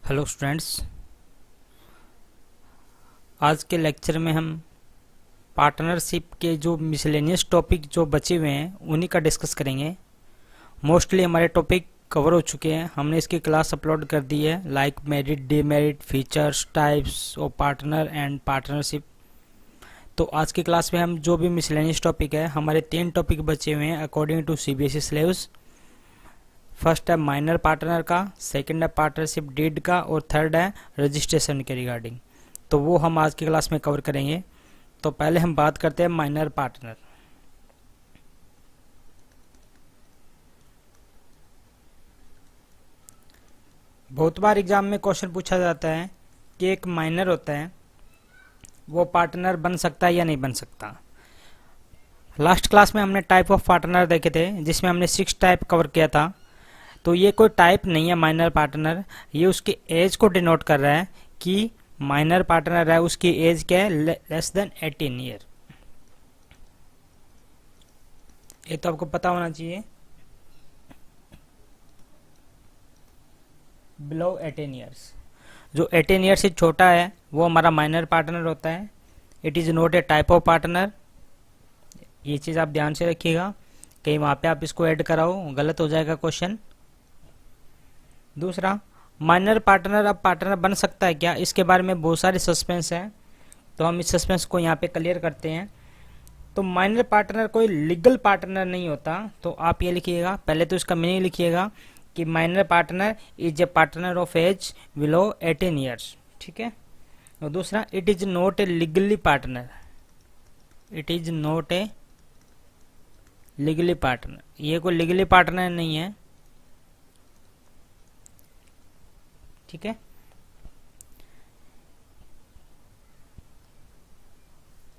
Hello students, आज के lecture में हम पार्टनरशिप के जो मिसलेनियस टॉपिक जो बचे हुए हैं उन्हीं का डिस्कस करेंगे। मोस्टली हमारे टॉपिक कवर हो चुके हैं, हमने इसकी क्लास अपलोड कर दी है, like merit, demerit, features, types of partner and partnership. तो आज की क्लास में हम जो भी मिसलेनियस टॉपिक है, हमारे 3 टॉपिक बचे हुए हैं according to CBSE syllabus. First है माइनर पार्टनर का, सेकंड है पार्टनरशिप डीड का और थर्ड है रजिस्ट्रेशन के रिगार्डिंग। तो वो हम आज की क्लास में कवर करेंगे। तो पहले हम बात करते हैं माइनर पार्टनर। बहुत बार एग्जाम में क्वेश्चन पूछा जाता है कि एक माइनर होता है वो पार्टनर बन सकता है या नहीं बन सकता। लास्ट क्लास में हमने टाइप ऑफ पार्टनर देखे थे जिसमें हमने 6 टाइप कवर किया था। तो ये कोई टाइप नहीं है माइनर पार्टनर, ये उसकी एज को डिनोट कर रहा है कि माइनर पार्टनर है, उसकी एज क्या है, लेस देन 18 ईयर। ये तो आपको पता होना चाहिए, बिलो 18 ईयर्स। जो 18 ईयर से छोटा है वो हमारा माइनर पार्टनर होता है। It is not A type of partner. ये चीज आप ध्यान से रखिएगा, कहीं वहां पे आप इसको ऐड कराओ गलत हो जाएगा क्वेश्चन। दूसरा, माइनर पार्टनर अब पार्टनर बन सकता है क्या, इसके बारे में बहुत सारे सस्पेंस हैं, तो हम इस सस्पेंस को यहाँ पे क्लियर करते हैं। तो माइनर पार्टनर कोई लीगल पार्टनर नहीं होता। तो आप ये लिखिएगा, पहले तो इसका मीनिंग लिखिएगा कि minor partner is a partner of age below 18 years, ठीक है। और दूसरा, it is not a legally partner. It is not a legally partner, ये कोई लीगली पार्टनर नहीं है, ठीक है।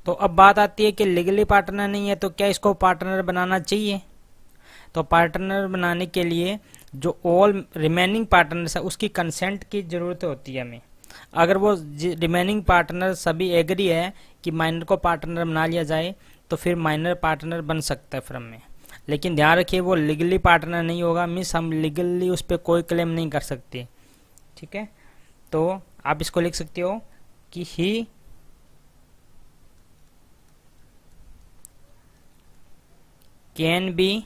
तो अब बात आती है कि लीगली पार्टनर नहीं है तो क्या इसको पार्टनर बनाना चाहिए। तो पार्टनर बनाने के लिए जो ऑल रिमेनिंग पार्टनर्स है उसकी कंसेंट की जरूरत होती है हमें। अगर वो रिमेनिंग पार्टनर सभी एग्री है कि माइनर को पार्टनर बना लिया जाए तो फिर माइनर पार्टनर बन सकता है फर्म में। लेकिन ध्यान रखिए वो लीगली पार्टनर नहीं होगा, मीन्स हम लीगली उस पर कोई क्लेम नहीं कर सकते, ठीक है। तो आप इसको लिख सकते हो कि he can be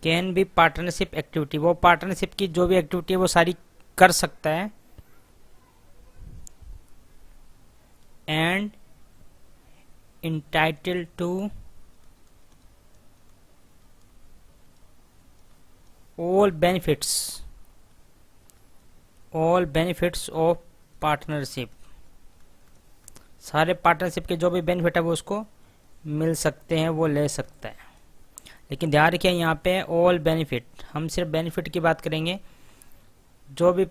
can be partnership activity, वो पार्टनरशिप की जो भी एक्टिविटी है वो सारी कर सकता है। And entitled to all benefits of partnership। सारे पार्टनरशिप के जो भी बेनिफिट है वो उसको मिल सकते हैं, वो ले सकता है। लेकिन ध्यान रखिए यहाँ पे ऑल बेनिफिट, हम सिर्फ बेनिफिट की बात करेंगे। जो भी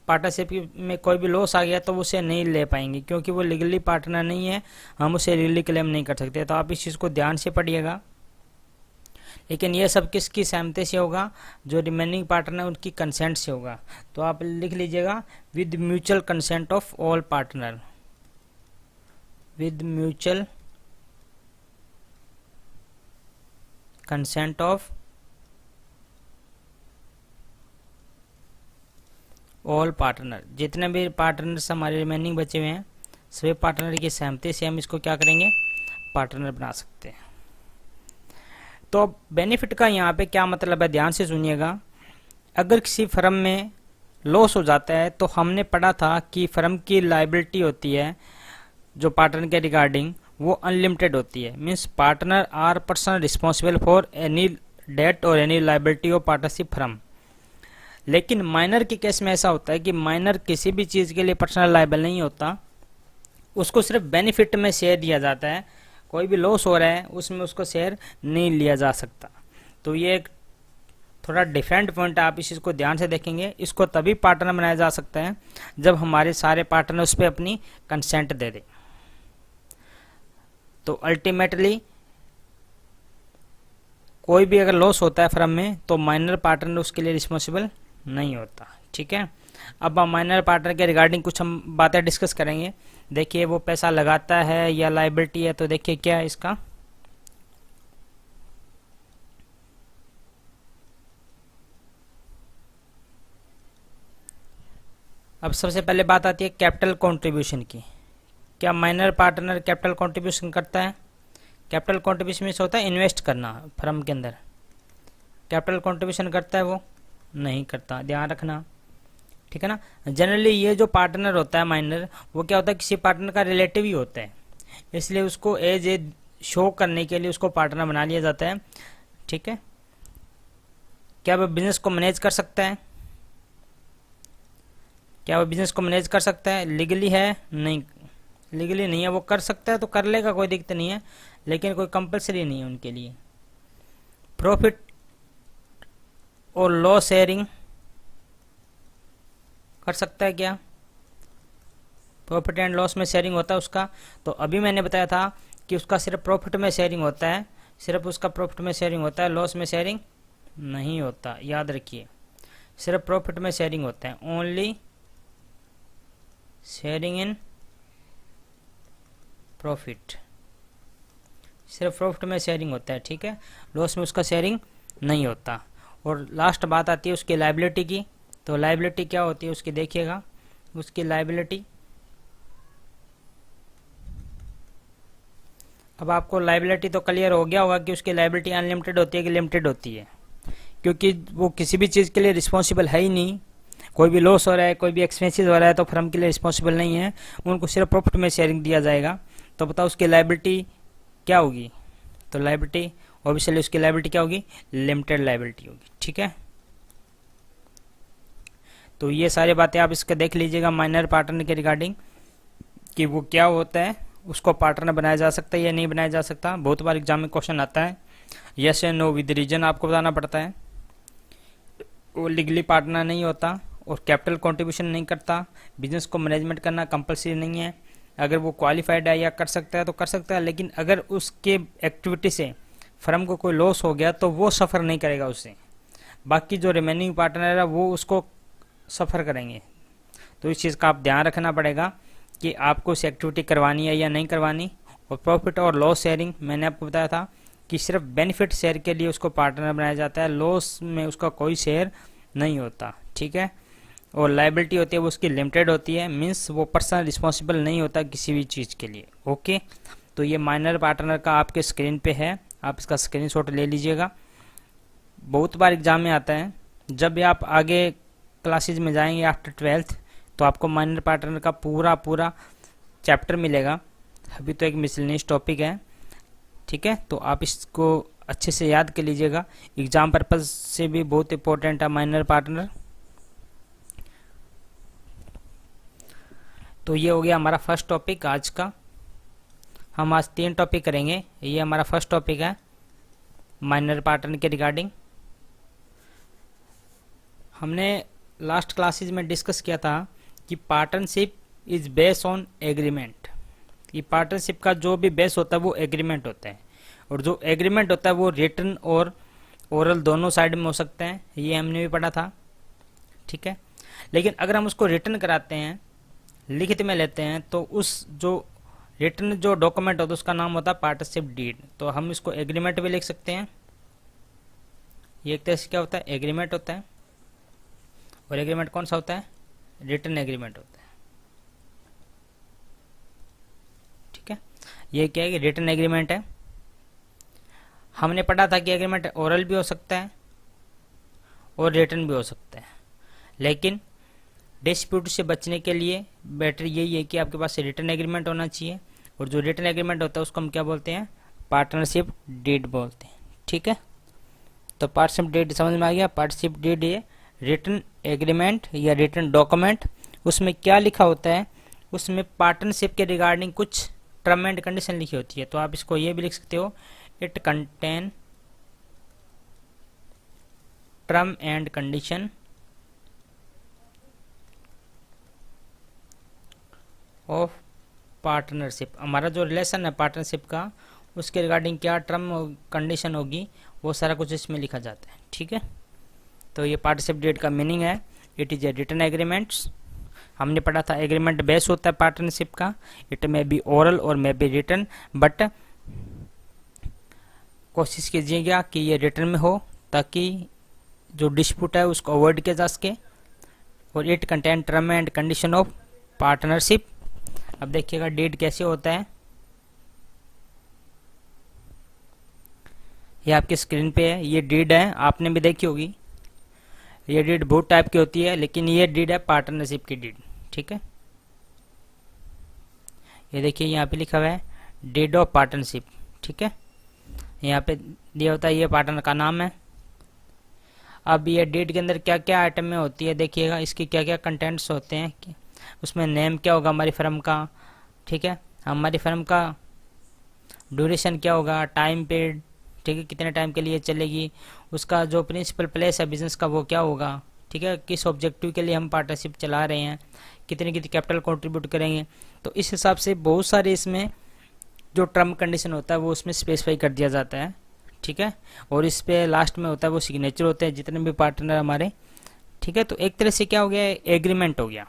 पार्टनरशिप में कोई भी लॉस आ गया तो उसे नहीं ले पाएंगे क्योंकि वो लीगली पार्टनर नहीं है, हम उसे लीगली क्लेम नहीं कर सकते। तो आप इस चीज़ को ध्यान से पढ़िएगा। लेकिन ये सब किसकी सहमति से होगा, जो रिमेनिंग पार्टनर है उनकी कंसेंट से होगा। तो आप लिख लीजिएगा with mutual consent of all partner, with mutual consent of all partner. जितने भी पार्टनर्स हमारे रिमेनिंग बचे हुए हैं सभी पार्टनर की सहमति से हम इसको क्या करेंगे, पार्टनर बना सकते हैं। तो बेनिफिट का यहाँ पे क्या मतलब है, ध्यान से सुनिएगा। अगर किसी फर्म में लॉस हो जाता है तो हमने पढ़ा था कि फर्म की लायबिलिटी होती है जो पार्टनर के रिगार्डिंग वो अनलिमिटेड होती है। Means partner are person responsible for any debt और any liability of partnership firm. लेकिन माइनर के केस में ऐसा होता है कि माइनर किसी भी चीज़ के लिए पर्सनल लायबल नहीं होता, उसको सिर्फ बेनिफिट में शेयर दिया जाता है। कोई भी लॉस हो रहा है उसमें उसको शेयर नहीं लिया जा सकता। तो ये एक थोड़ा डिफरेंट पॉइंट है, आप इस चीज़ को ध्यान से देखेंगे। इसको तभी पार्टनर बनाया जा सकता है जब हमारे सारे पार्टनर उस पर अपनी कंसेंट दे दें। तो अल्टीमेटली कोई भी अगर लॉस होता है फर्म में तो माइनर पार्टनर उसके लिए रिस्पॉन्सिबल नहीं होता, ठीक है। अब हम माइनर पार्टनर के रिगार्डिंग कुछ हम बातें डिस्कस करेंगे। देखिए वो पैसा लगाता है या लाइबिलिटी है, तो देखिए क्या है इसका। अब सबसे पहले बात आती है कैपिटल कंट्रीब्यूशन की। क्या माइनर पार्टनर कैपिटल कंट्रीब्यूशन करता है? कैपिटल कंट्रीब्यूशन में होता है इन्वेस्ट करना फर्म के अंदर। कैपिटल कंट्रीब्यूशन करता है वो? नहीं करता, ध्यान रखना, ठीक है ना। जनरली ये जो पार्टनर होता है माइनर, वो क्या होता है, किसी पार्टनर का रिलेटिव ही होता है, इसलिए उसको एज ए शो करने के लिए उसको पार्टनर बना लिया जाता है, ठीक है। क्या वो बिजनेस को मैनेज कर सकता है? क्या वो बिजनेस को मैनेज कर सकता है? लीगली है? नहीं, लीगली नहीं है। वो कर सकता है तो कर लेगा, कोई दिक्कत नहीं है, लेकिन कोई कंपलसरी नहीं है उनके लिए। प्रॉफिट और लॉस शेयरिंग कर सकता है क्या? प्रॉफिट एंड लॉस में शेयरिंग होता है उसका। तो अभी मैंने बताया था कि उसका सिर्फ प्रॉफिट में शेयरिंग होता है, सिर्फ उसका प्रॉफिट में शेयरिंग होता है, लॉस में शेयरिंग नहीं होता, याद रखिए। सिर्फ प्रॉफिट में शेयरिंग होता है, ओनली शेयरिंग इन प्रॉफिट। सिर्फ प्रॉफिट में शेयरिंग होता है, ठीक है, लॉस में उसका शेयरिंग नहीं होता। और लास्ट बात आती है उसकी लायबिलिटी की। तो लायबिलिटी क्या होती है उसकी, देखिएगा उसकी लायबिलिटी। अब आपको लायबिलिटी तो क्लियर हो गया होगा कि उसकी लायबिलिटी अनलिमिटेड होती है कि लिमिटेड होती है, क्योंकि वो किसी भी चीज़ के लिए रिस्पॉन्सिबल है ही नहीं। कोई भी लॉस हो रहा है, कोई भी एक्सपेंसेस हो रहा है, तो फर्म के लिए रिस्पॉन्सिबल नहीं है, उनको सिर्फ प्रॉफिट में शेयरिंग दिया जाएगा। तो बताओ उसकी लायबिलिटी क्या होगी? तो लायबिलिटी ऑब्वियसली उसकी लायबिलिटी क्या होगी? लिमिटेड लायबिलिटी होगी, ठीक है। तो ये सारी बातें आप इसके देख लीजिएगा माइनर पार्टनर के रिगार्डिंग, कि वो क्या होता है, उसको पार्टनर बनाया जा सकता है या नहीं बनाया जा सकता। बहुत बार एग्जाम में क्वेश्चन आता है, यस या नो विद रीजन आपको बताना पड़ता है। वो लीगली पार्टनर नहीं होता और कैपिटल कंट्रीब्यूशन नहीं करता, बिजनेस को मैनेजमेंट करना कंपलसरी नहीं है। अगर वो क्वालिफाइड है या कर सकता है तो कर सकता है, लेकिन अगर उसके एक्टिविटी से फर्म को कोई लॉस हो गया तो वो सफ़र नहीं करेगा उससे, बाकी जो रिमेनिंग पार्टनर है वो उसको सफ़र करेंगे। तो इस चीज़ का आप ध्यान रखना पड़ेगा कि आपको उस एक्टिविटी करवानी है या नहीं करवानी। और प्रॉफिट और लॉस शेयरिंग मैंने आपको बताया था कि सिर्फ बेनिफिट शेयर के लिए उसको पार्टनर बनाया जाता है, लॉस में उसका कोई शेयर नहीं होता, ठीक है। और लायबिलिटी होती है वो उसकी लिमिटेड होती है, मीन्स वो पर्सनल रिस्पॉन्सिबल नहीं होता किसी भी चीज़ के लिए, ओके। तो ये माइनर पार्टनर का आपके स्क्रीन पे है, आप इसका स्क्रीनशॉट ले लीजिएगा। बहुत बार एग्जाम में आता है, जब भी आप आगे क्लासेज में जाएंगे आफ्टर 12th, तो आपको माइनर पार्टनर का पूरा चैप्टर मिलेगा। अभी तो एक मिसलेनियस टॉपिक है, ठीक है। तो आप इसको अच्छे से याद कर लीजिएगा, एग्जाम पर्पज से भी बहुत इंपॉर्टेंट है माइनर पार्टनर। तो ये हो गया हमारा फर्स्ट टॉपिक आज का। हम आज 3 टॉपिक करेंगे, ये हमारा फर्स्ट टॉपिक है माइनर पार्टनर के रिगार्डिंग। हमने लास्ट क्लासेज में डिस्कस किया था कि partnership is based on agreement. ये पार्टनरशिप का जो भी बेस होता है वो एग्रीमेंट होता है, और जो एग्रीमेंट होता है वो रिटन और ओरल दोनों साइड में हो सकते हैं, ये हमने भी पढ़ा था, ठीक है। लेकिन अगर हम उसको रिटन कराते हैं, लिखित में लेते हैं, तो उस जो रिटन जो डॉक्यूमेंट होता है उसका नाम होता है पार्टनरशिप डीड। तो हम इसको एग्रीमेंट भी लिख सकते हैं। ये एक तरह से क्या होता है, एग्रीमेंट होता है। और एग्रीमेंट कौन सा होता है? रिटन एग्रीमेंट होता है, ठीक है। ये क्या है कि रिटन एग्रीमेंट है। हमने पढ़ा था कि एग्रीमेंट ओरल भी हो सकता है और रिटन भी हो सकता है, लेकिन डिस्प्यूट से बचने के लिए बेटर यही है कि आपके पास रिटन एग्रीमेंट होना चाहिए। और जो रिटन एग्रीमेंट होता है उसको हम क्या बोलते हैं? पार्टनरशिप डीड बोलते हैं, ठीक है। तो पार्टनरशिप डीड समझ में आ गया। पार्टनरशिप डीड ये रिटन एग्रीमेंट या रिटन डॉक्यूमेंट, उसमें क्या लिखा होता है? उसमें पार्टनरशिप के रिगार्डिंग कुछ टर्म एंड कंडीशन लिखी होती है। तो आप इसको ये भी लिख सकते हो, it contain term and condition of partnership. हमारा जो रिलेशन है पार्टनरशिप का, उसके रिगार्डिंग क्या टर्म कंडीशन होगी, वो सारा कुछ इसमें लिखा जाता है, ठीक है। तो ये पार्टनरशिप डीड का मीनिंग है, it is a written agreements. हमने पढ़ा था एग्रीमेंट बेस होता है पार्टनरशिप का, इट मे बी ओरल और मे बी रिटन, बट कोशिश कीजिएगा कि ये रिटन में हो ताकि जो डिस्प्यूट है उसको अवॉइड किया जा सके। और it contain term and condition of partnership. अब देखिएगा डीड कैसे होता है, ये आपकी स्क्रीन पे है, ये डीड है, आपने भी देखी होगी। ये डीड बहुत टाइप की होती है, लेकिन ये डीड है पार्टनरशिप की डीड, ठीक है। ये देखिए यहाँ पे लिखा हुआ है डीड ऑफ पार्टनरशिप, ठीक है। यहाँ पे दिया होता है ये पार्टनर का नाम है। अब ये डीड के अंदर क्या क्या आइटम में होती है देखिएगा, इसकी क्या क्या कंटेंट्स होते हैं, उसमें नेम क्या होगा हमारी फर्म का, ठीक है, हमारी फर्म का ड्यूरेशन क्या होगा, टाइम पीरियड, ठीक है, कितने टाइम के लिए चलेगी, उसका जो प्रिंसिपल प्लेस है बिजनेस का वो क्या होगा, ठीक है, किस ऑब्जेक्टिव के लिए हम पार्टनरशिप चला रहे हैं, कितनी कितनी कैपिटल कंट्रीब्यूट करेंगे। तो इस हिसाब से बहुत सारे इसमें जो टर्म कंडीशन होता है वो उसमें स्पेसिफाई कर दिया जाता है, ठीक है। और इस पे लास्ट में होता है वो सिग्नेचर होते हैं जितने भी पार्टनर हमारे, ठीक है। तो एक तरह से क्या हो गया, एग्रीमेंट हो गया,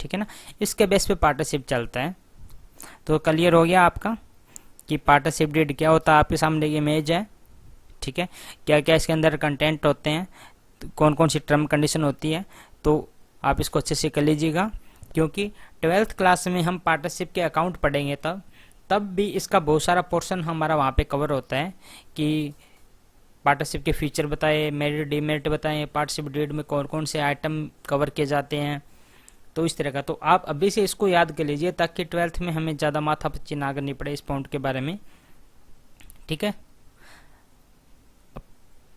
ठीक है ना, इसके बेस पे पार्टनरशिप चलता है। तो क्लियर हो गया आपका कि पार्टनरशिप डीड क्या होता है। आपके सामने ये इमेज है, ठीक है, क्या क्या इसके अंदर कंटेंट होते हैं, तो कौन कौन सी टर्म कंडीशन होती है, तो आप इसको अच्छे से कर लीजिएगा, क्योंकि 12th क्लास में हम पार्टनरशिप के अकाउंट पढ़ेंगे तब भी इसका बहुत सारा पोर्शन हमारा वहाँ पे कवर होता है कि पार्टनरशिप के फीचर बताए, मेरिट डीमेरिट बताएं, पार्टनरशिप डीड में कौन कौन से आइटम कवर किए जाते हैं, तो इस तरह का। तो आप अभी से इसको याद कर लीजिए ताकि 12th में हमें ज़्यादा माथापच्ची ना करनी पड़े इस पॉइंट के बारे में, ठीक है।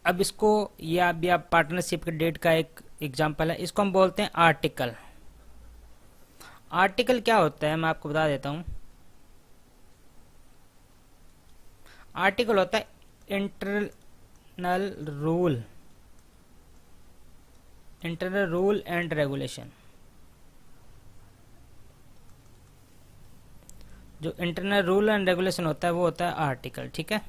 अब इसको ये आप पार्टनरशिप के डेट का एक एग्जांपल है, इसको हम बोलते हैं आर्टिकल। आर्टिकल क्या होता है मैं आपको बता देता हूँ। आर्टिकल होता है इंटरनल रूल एंड रेगुलेशन। जो इंटरनल रूल एंड रेगुलेशन होता है वो होता है आर्टिकल, ठीक है।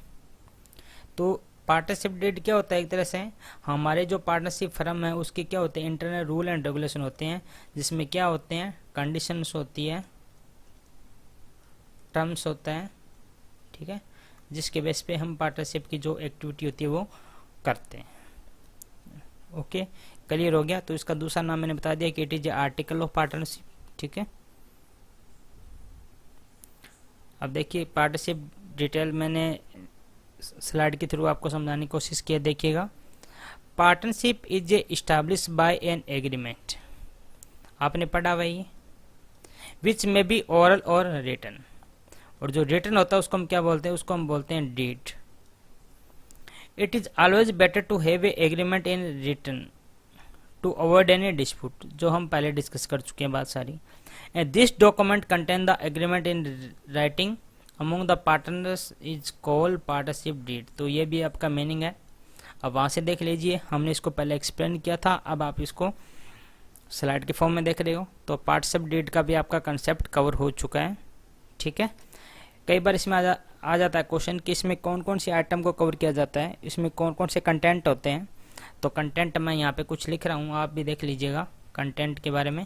तो पार्टनरशिप डीड क्या होता है, एक तरह से हमारे जो पार्टनरशिप फर्म है उसके क्या होते हैं, इंटरनल रूल एंड रेगुलेशन होते हैं, जिसमें क्या होते हैं, कंडीशंस होती है, टर्म्स होता है, ठीक है, जिसके बेस पे हम पार्टनरशिप की जो एक्टिविटी होती है वो करते हैं। ओके, क्लियर हो गया। तो इसका दूसरा नाम मैंने बता दिया कि it is article of partnership, ठीक है। अब देखिए पार्टनरशिप डिटेल मैंने स्लाइड के थ्रू आपको समझाने की कोशिश किया। देखिएगा, partnership is establish bye an agreement, आपने पढ़ा वही, विच में बी ओरल और रिटन। और जो रिटन होता है उसको हम क्या बोलते हैं, उसको हम बोलते हैं deed. It is always better to have a agreement in written to avoid any dispute, जो हम पहले डिस्कस कर चुके हैं बात सारी। And this document contain the agreement in writing among the partners is called partnership deed. तो ये भी आपका मीनिंग है, अब वहाँ से देख लीजिए, हमने इसको पहले एक्सप्लेन किया था, अब आप इसको स्लाइड के फॉर्म में देख रहे हो। तो पार्टनरशिप डीड का भी आपका कंसेप्ट कवर हो चुका है, ठीक है। कई बार इसमें आ जाता है क्वेश्चन कि इसमें कौन कौन सी आइटम को कवर किया जाता है, इसमें कौन कौन से कंटेंट होते हैं। तो कंटेंट मैं यहाँ पे कुछ लिख रहा हूँ, आप भी देख लीजिएगा कंटेंट के बारे में।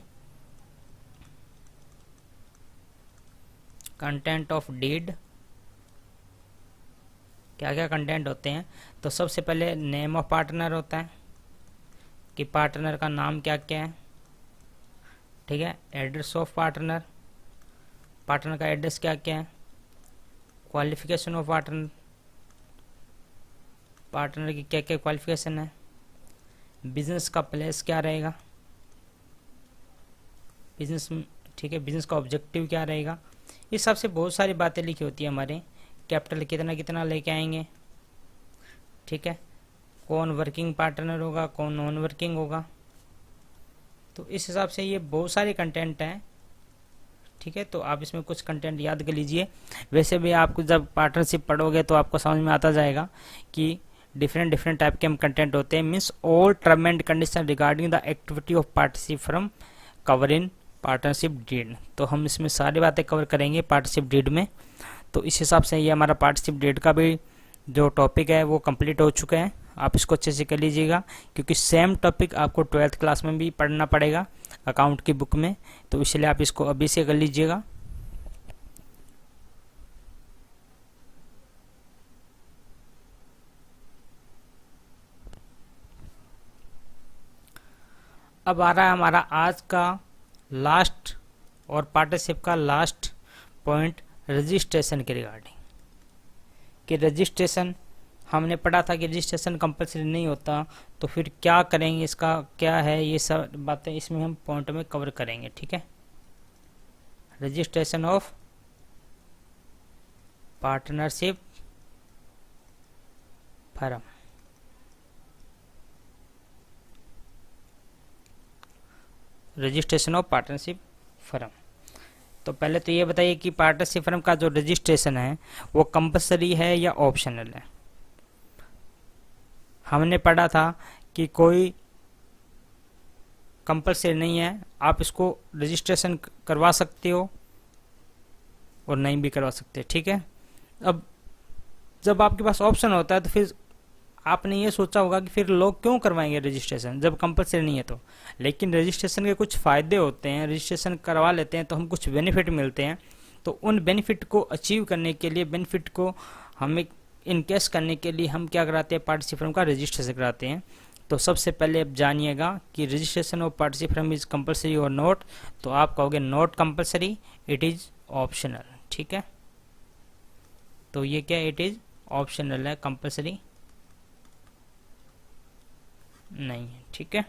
कंटेंट ऑफ डीड, क्या क्या कंटेंट होते हैं। तो सबसे पहले नेम ऑफ पार्टनर होता है कि पार्टनर का नाम क्या क्या है, ठीक है। एड्रेस ऑफ पार्टनर, पार्टनर का एड्रेस क्या क्या है। क्वालिफिकेशन ऑफ पार्टनर, पार्टनर की क्या क्या क्वालिफिकेशन है। बिजनेस का प्लेस क्या रहेगा, बिजनेस, ठीक है, बिजनेस का ऑब्जेक्टिव क्या रहेगा। इस हिसाब से बहुत सारी बातें लिखी होती है हमारे। कैपिटल कितना कितना लेके आएंगे, ठीक है, कौन वर्किंग पार्टनर होगा, कौन नॉन वर्किंग होगा। तो इस हिसाब से ये बहुत सारे कंटेंट हैं, ठीक है। तो आप इसमें कुछ कंटेंट याद कर लीजिए। वैसे भी आपको जब पार्टनरशिप पढ़ोगे तो आपको समझ में आता जाएगा कि डिफरेंट टाइप के हम कंटेंट होते हैं। Means all term and condition regarding the activity of partnership firm cover in partnership deed. तो हम इसमें सारी बातें कवर करेंगे पार्टनरशिप डीड में। तो इस हिसाब से ये हमारा पार्टनरशिप डीड का भी जो टॉपिक है वो कंप्लीट हो चुका है। आप इसको अच्छे से कर लीजिएगा, क्योंकि सेम टॉपिक आपको 12th क्लास में भी पढ़ना पड़ेगा अकाउंट की बुक में, तो इसलिए आप इसको अभी से कर लीजिएगा। अब आ रहा है हमारा आज का लास्ट और पार्टनरशिप का लास्ट पॉइंट, रजिस्ट्रेशन के रिगार्डिंग। कि रजिस्ट्रेशन हमने पढ़ा था कि रजिस्ट्रेशन कंपलसरी नहीं होता, तो फिर क्या करेंगे, इसका क्या है, ये सब बातें इसमें हम पॉइंट में कवर करेंगे। ठीक है, registration of partnership firm. Registration of partnership firm. तो पहले तो ये बताइए कि पार्टनरशिप फर्म का जो रजिस्ट्रेशन है वो कंपलसरी है या ऑप्शनल है। हमने पढ़ा था कि कोई कंपलसरी नहीं है, आप इसको रजिस्ट्रेशन करवा सकते हो और नहीं भी करवा सकते। ठीक है, अब जब आपके पास ऑप्शन होता है तो फिर आपने ये सोचा होगा कि फिर लोग क्यों करवाएंगे रजिस्ट्रेशन जब कंपलसरी नहीं है तो। लेकिन रजिस्ट्रेशन के कुछ फ़ायदे होते हैं, रजिस्ट्रेशन करवा लेते हैं तो हम कुछ बेनिफिट मिलते हैं। तो उन बेनिफिट को अचीव करने के लिए, बेनिफिट को हमें इनकेस करने के लिए हम क्या कराते हैं, पार्टनरशिप फर्म का रजिस्ट्रेशन कराते हैं। तो सबसे पहले आप जानिएगा कि registration of partnership firm is compulsory और नॉट। तो आप कहोगे not compulsory, it is optional. ठीक है, तो ये क्या, इट इज़ ऑप्शनल है, कंपलसरी नहीं है। ठीक है,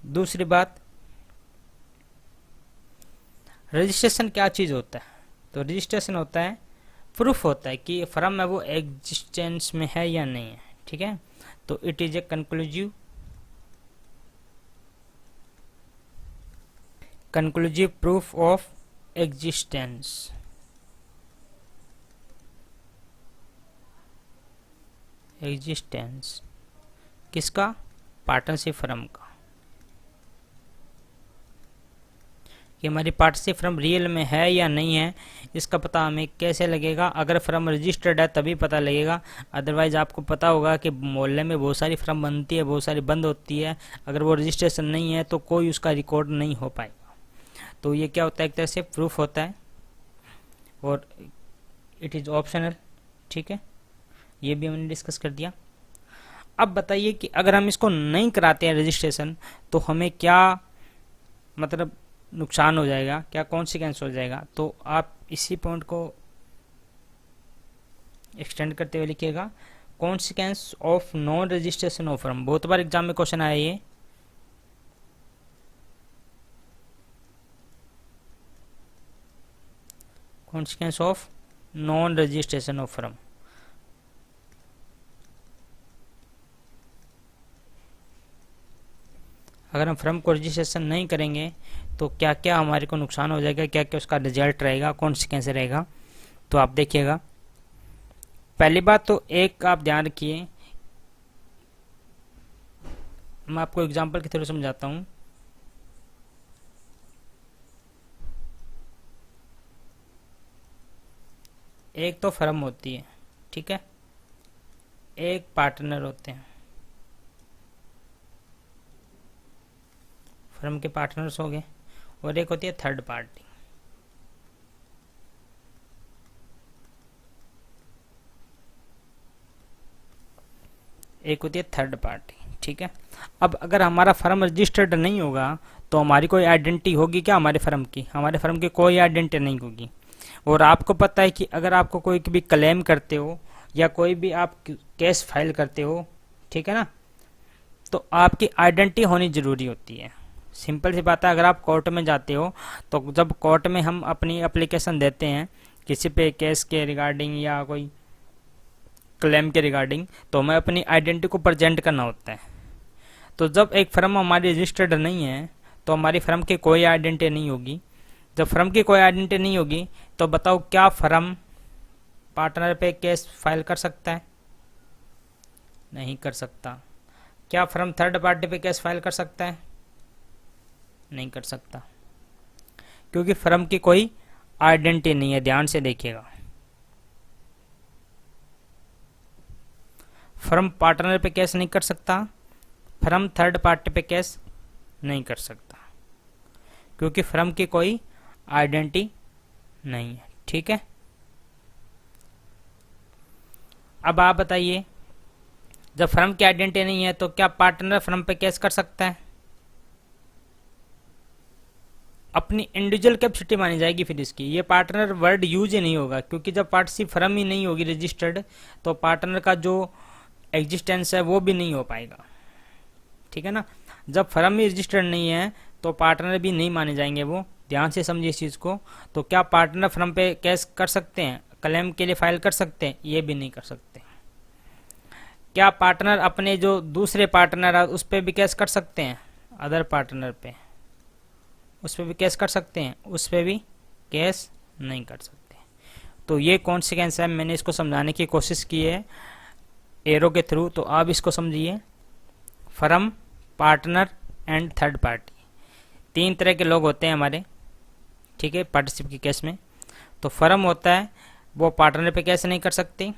दूसरी बात, रजिस्ट्रेशन क्या चीज़ होता है। तो रजिस्ट्रेशन होता है, प्रूफ होता है कि फर्म है वो एग्जिस्टेंस में है या नहीं है। ठीक है, तो it is A conclusive proof of existence. Existence किसका, पार्टनरशिप फर्म का, कि हमारी पार्टनरशिप फर्म रियल में है या नहीं है। इसका पता हमें कैसे लगेगा, अगर फर्म रजिस्टर्ड है तभी पता लगेगा। अदरवाइज आपको पता होगा कि मोहल्ले में बहुत सारी फर्म बनती है, बहुत सारी बंद होती है, अगर वो रजिस्ट्रेशन नहीं है तो कोई उसका रिकॉर्ड नहीं हो पाएगा। तो ये क्या होता है, एक तरह से प्रूफ होता है और इट इज़ ऑप्शनल। ठीक है, ये भी हमने डिस्कस कर दिया। अब बताइए कि अगर हम इसको नहीं कराते हैं रजिस्ट्रेशन तो हमें क्या मतलब नुकसान हो जाएगा, क्या कॉन्सिक्वेंस हो जाएगा। तो आप इसी पॉइंट को एक्सटेंड करते हुए लिखिएगा, consequence of non registration of firm. बहुत बार एग्जाम में क्वेश्चन आया ये, consequence of non registration of firm. अगर हम फर्म को रजिस्ट्रेशन नहीं करेंगे तो क्या क्या हमारे को नुकसान हो जाएगा, क्या क्या उसका रिजल्ट रहेगा, कॉन्सिक्वेंस रहेगा। तो आप देखिएगा, पहली बात तो एक आप ध्यान रखिए, मैं आपको एग्जांपल के थ्रू समझाता हूँ। एक तो फर्म होती है, ठीक है, एक पार्टनर होते हैं, फर्म के पार्टनर्स हो गए, और एक होती है थर्ड पार्टी। एक होती है थर्ड पार्टी, ठीक है। अब अगर हमारा फर्म रजिस्टर्ड नहीं होगा तो हमारी कोई आइडेंटिटी होगी क्या हमारे फर्म की? हमारे फर्म की कोई आइडेंटिटी नहीं होगी। और आपको पता है कि अगर आपको कोई भी क्लेम करते हो या कोई भी आप केस फाइल करते हो, ठीक है ना, तो आपकी आइडेंटिटी होनी जरूरी होती है। सिंपल सी बात है, अगर आप कोर्ट में जाते हो तो जब कोर्ट में हम अपनी एप्लीकेशन देते हैं किसी पे केस के रिगार्डिंग या कोई क्लेम के रिगार्डिंग, तो हमें अपनी आइडेंटिटी को प्रेजेंट करना होता है। तो जब एक फर्म हमारी रजिस्टर्ड नहीं है तो हमारी फर्म की कोई आइडेंटिटी नहीं होगी। जब फर्म की कोई आइडेंटिटी नहीं होगी तो बताओ क्या फर्म पार्टनर पे केस फाइल कर सकता है? नहीं कर सकता। क्या फर्म थर्ड पार्टी पे केस फाइल कर सकता है? नहीं कर सकता, क्योंकि फर्म की कोई आइडेंटिटी नहीं है। ध्यान से देखिएगा, फर्म पार्टनर पे केस नहीं कर सकता, फर्म थर्ड पार्टी पे केस नहीं कर सकता, क्योंकि फर्म की कोई आइडेंटिटी नहीं है। ठीक है, अब आप बताइए, जब फर्म की आइडेंटिटी नहीं है तो क्या पार्टनर फर्म पे केस कर सकता है? अपनी इंडिविजुअल कैपेसिटी मानी जाएगी फिर इसकी। ये पार्टनर वर्ड यूज ही नहीं होगा, क्योंकि जब पार्टनरशिप फर्म ही नहीं होगी रजिस्टर्ड, तो पार्टनर का जो एग्जिस्टेंस है वो भी नहीं हो पाएगा। ठीक है ना, जब फर्म ही रजिस्टर्ड नहीं है तो पार्टनर भी नहीं माने जाएंगे वो। ध्यान से समझिए इस चीज को। तो क्या पार्टनर फर्म पे केस कर सकते हैं, क्लेम के लिए फाइल कर सकते हैं? ये भी नहीं कर सकते। क्या पार्टनर अपने जो दूसरे पार्टनर है उस पर भी केस कर सकते हैं? अदर पार्टनर पे उस पर भी केस कर सकते हैं? उस पर भी केस नहीं कर सकते। तो ये कॉन्सिक्वेंस है, मैंने इसको समझाने की कोशिश की है एरो के थ्रू। तो आप इसको समझिए, firm, partner and third party, तीन तरह के लोग होते हैं हमारे। ठीक है, पार्टनरशिप के केस में। तो फर्म होता है वो पार्टनर पे केस नहीं कर सकती,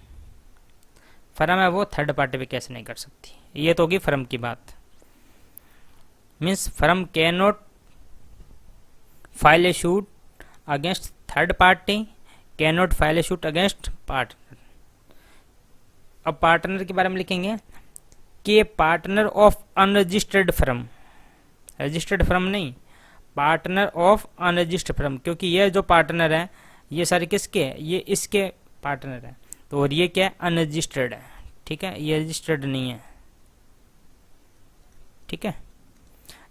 फर्म है वो थर्ड पार्टी पे केस नहीं कर सकती। ये तो होगी फर्म की बात। Means firm can not file A suit against third party, can not file A suit against partner. अब पार्टनर के बारे में लिखेंगे कि partner of unregistered firm, registered firm नहीं, पार्टनर ऑफ अनरजिस्टर्ड फर्म, क्योंकि ये जो पार्टनर है ये सारे किसके हैं? ये इसके पार्टनर है। तो और ये क्या है? अनरजिस्टर्ड है। ठीक है, ये रजिस्टर्ड नहीं है। ठीक है,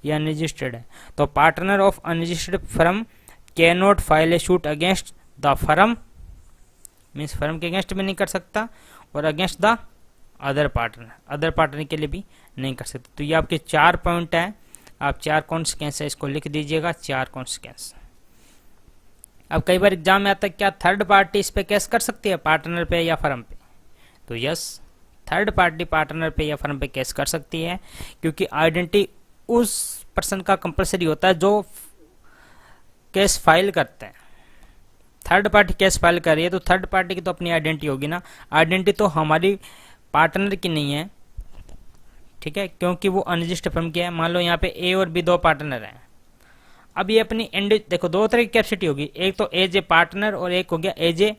ये अनरजिस्टर्ड है। तो partner of unregistered firm can not file A suit against the firm, means firm के अगेंस्ट भी नहीं कर सकता, और against the other partner, other partner के लिए भी नहीं कर सकते। तो ये आपके 4 पॉइंट है। आप 4 कॉन्सिक्वेंस है, इसको लिख दीजिएगा, 4 कॉन्सिक्वेंस। अब कई बार एग्जाम में आता है क्या थर्ड पार्टी इस पे केस कर सकती है, पार्टनर पे या फर्म पे? तो यस, थर्ड पार्टी पार्टनर पे या फर्म पे केस कर सकती है, क्योंकि आइडेंटिटी उस पर्सन का कंपलसरी होता है जो केस फाइल करता है। थर्ड पार्टी केस फाइल कर रही है तो थर्ड पार्टी की तो अपनी आइडेंटिटी होगी ना। आइडेंटिटी तो हमारी पार्टनर की नहीं है। ठीक है, क्योंकि वो अनरजिस्टर्ड फर्म की है। मान लो यहाँ पे ए और बी दो पार्टनर हैं। अब ये अपनी देखो दो तरह की कैपेसिटी होगी, एक तो एज ए पार्टनर और एक हो गया एज ए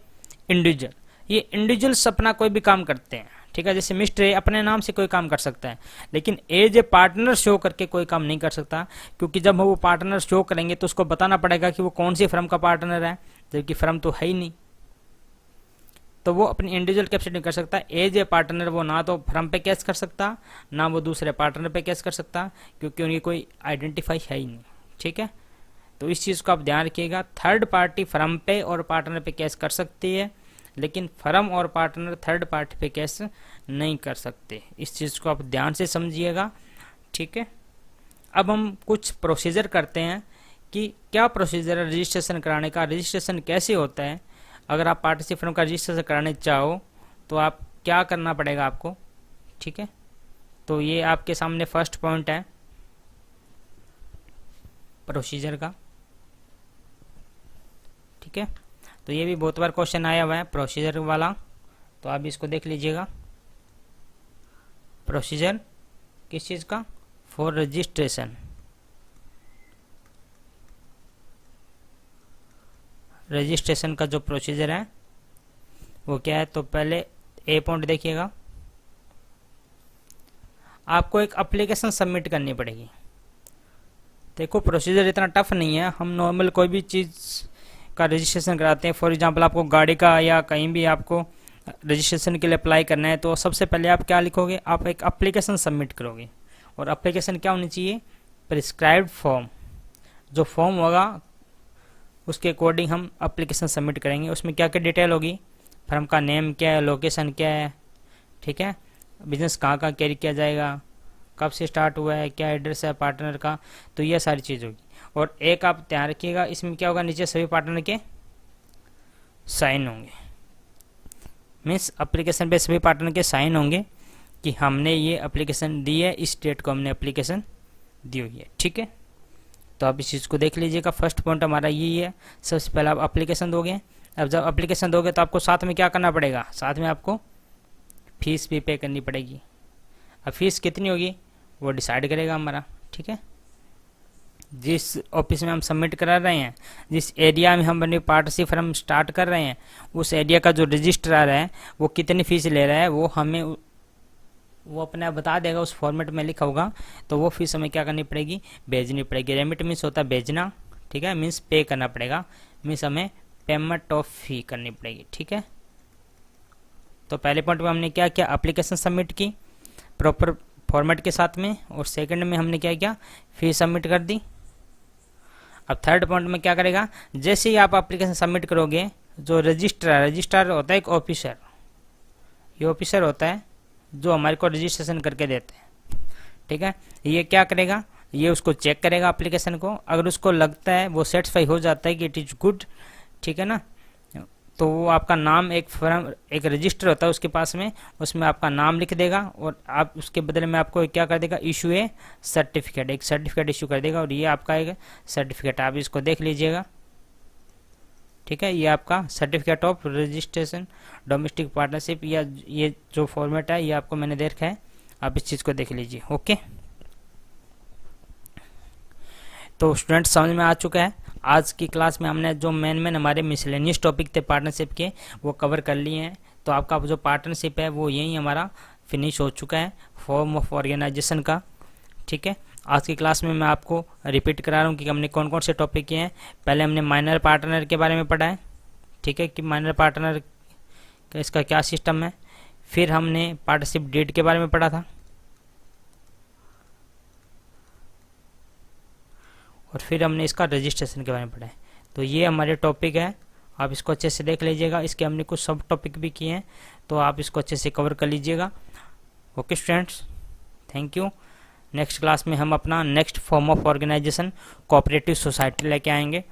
इंडिविजुअल। ये इंडिविजुअल्स अपना कोई भी काम करते हैं। ठीक है, जैसे मिस्टर ए अपने नाम से कोई काम कर सकता है, लेकिन एज ए पार्टनर शो करके कोई काम नहीं कर सकता, क्योंकि जब वो पार्टनर शो करेंगे तो उसको बताना पड़ेगा कि वो कौन सी फर्म का पार्टनर है, जबकि फर्म तो है ही नहीं। तो वो अपनी इंडिविजुअल कैपेसिटी कर सकता है। एज ए पार्टनर वो ना तो फर्म पे केस कर सकता, ना वो दूसरे पार्टनर पे केस कर सकता, क्योंकि उनकी कोई आइडेंटिफाई है ही नहीं। ठीक है, तो इस चीज़ को आप ध्यान रखिएगा। थर्ड पार्टी फर्म पे और पार्टनर पे केस कर सकती है, लेकिन फर्म और पार्टनर थर्ड पार्टी पे केस नहीं कर सकते। इस चीज़ को आप ध्यान से समझिएगा। ठीक है, अब हम कुछ प्रोसीजर करते हैं कि क्या प्रोसीजर है रजिस्ट्रेशन कराने का, रजिस्ट्रेशन कैसे होता है। अगर आप पार्टनरशिप फर्म का रजिस्ट्रेशन कराने चाहो तो आप क्या करना पड़ेगा आपको। ठीक है, तो ये आपके सामने फर्स्ट पॉइंट है प्रोसीजर का। ठीक है, तो ये भी बहुत बार क्वेश्चन आया हुआ है प्रोसीजर वाला, तो आप इसको देख लीजिएगा। प्रोसीजर किस चीज़ का? For registration. रजिस्ट्रेशन का जो प्रोसीजर है वो क्या है? तो पहले ए पॉइंट देखिएगा, आपको एक एप्लीकेशन सबमिट करनी पड़ेगी। देखो प्रोसीजर इतना टफ नहीं है, हम नॉर्मल कोई भी चीज़ का रजिस्ट्रेशन कराते हैं। फॉर एग्जांपल आपको गाड़ी का या कहीं भी आपको रजिस्ट्रेशन के लिए अप्लाई करना है, तो सबसे पहले आप क्या लिखोगे? आप एक एप्लीकेशन सबमिट करोगे, और एप्लीकेशन क्या होनी चाहिए? Prescribed form. जो फॉर्म होगा उसके अकॉर्डिंग हम एप्लीकेशन सबमिट करेंगे। उसमें क्या क्या डिटेल होगी? फर्म का नेम क्या है, लोकेशन क्या है, ठीक है, बिजनेस कहाँ कहाँ कैरी किया जाएगा, कब से स्टार्ट हुआ है, क्या एड्रेस है पार्टनर का, तो ये सारी चीज़ होगी। और एक आप ध्यान रखिएगा, इसमें क्या होगा? नीचे सभी पार्टनर के साइन होंगे। मीन्स एप्लीकेशन पे सभी पार्टनर के साइन होंगे कि हमने ये एप्लीकेशन दी है, इस डेट को हमने एप्लीकेशन दी हुई है। ठीक है, तो आप इस चीज़ को देख लीजिएगा। फर्स्ट पॉइंट हमारा यही है। सबसे पहले आप एप्लीकेशन दोगे। अब जब एप्लीकेशन दोगे तो आपको साथ में क्या करना पड़ेगा? साथ में आपको फीस भी पे करनी पड़ेगी। अब फीस कितनी होगी वो डिसाइड करेगा हमारा, ठीक है। जिस ऑफिस में हम सबमिट करा रहे हैं, जिस एरिया में हम अपनी पार्टनरशिप फर्म स्टार्ट कर रहे हैं, उस एरिया का जो रजिस्ट्रार है वो कितनी फीस ले रहा है वो हमें वो अपने आप बता देगा, उस फॉर्मेट में लिखा होगा। तो वो फीस हमें क्या करनी पड़ेगी, भेजनी पड़ेगी। रेमिट मीन्स होता है भेजना, ठीक है, मीन्स पे करना पड़ेगा, मीन्स हमें पेमेंट ऑफ फी करनी पड़ेगी, ठीक है। तो पहले पॉइंट में हमने क्या किया, एप्लीकेशन सबमिट की प्रॉपर फॉर्मेट के साथ में, और सेकंड में हमने क्या किया, फी सबमिट कर दी। अब थर्ड पॉइंट में क्या करेगा, जैसे ही आप एप्लीकेशन सबमिट करोगे, जो रजिस्ट्रार होता है एक ऑफिसर, ये ऑफिसर होता है जो हमारे को रजिस्ट्रेशन करके देते हैं, ठीक है। ये क्या करेगा, ये उसको चेक करेगा एप्लीकेशन को, अगर उसको लगता है वो सेटिस्फाई हो जाता है कि इट इज गुड, ठीक है ना, तो वो आपका नाम एक फॉर्म एक रजिस्टर होता है उसके पास में, उसमें आपका नाम लिख देगा और आप उसके बदले में आपको क्या कर देगा, इशू ए सर्टिफिकेट, एक सर्टिफिकेट इशू कर देगा। और ये आपका एक सर्टिफिकेट, आप इसको देख लीजिएगा, ठीक है। ये आपका certificate of registration domestic partnership, या ये जो फॉर्मेट है ये आपको मैंने दे रखा है, आप इस चीज़ को देख लीजिए, ओके। तो स्टूडेंट समझ में आ चुका है। आज की क्लास में हमने जो मेन हमारे मिसलेनियस टॉपिक थे पार्टनरशिप के वो कवर कर लिए हैं। तो आपका जो पार्टनरशिप है वो यही हमारा फिनिश हो चुका है, फॉर्म ऑफ ऑर्गेनाइजेशन का, ठीक है। आज की क्लास में मैं आपको रिपीट करा रहा हूँ कि हमने कौन कौन से टॉपिक किए हैं। पहले हमने माइनर पार्टनर के बारे में पढ़ा है, ठीक है, कि माइनर पार्टनर का इसका क्या सिस्टम है। फिर हमने पार्टनरशिप डीड के बारे में पढ़ा था, और फिर हमने इसका रजिस्ट्रेशन के बारे में पढ़ा है। तो ये हमारे टॉपिक है, आप इसको अच्छे से देख लीजिएगा। इसके हमने कुछ सब टॉपिक भी किए हैं, तो आप इसको अच्छे से कवर कर लीजिएगा, okay students, thank you. Next class में हम अपना next form of organisation cooperative society लेके आएंगे,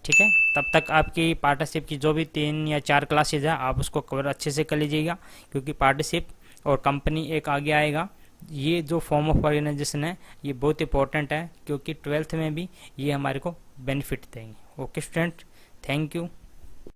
ठीक है। तब तक आपकी पार्टनरशिप की जो भी 3 या 4 क्लासेज है आप उसको कवर अच्छे से कर लीजिएगा, क्योंकि पार्टनरशिप और कंपनी एक आगे आएगा। ये जो फॉर्म ऑफ ऑर्गेनाइजेशन है ये बहुत इंपॉर्टेंट है, क्योंकि 12th में भी ये हमारे को बेनिफिट देंगे, ओके स्टूडेंट, थैंक यू।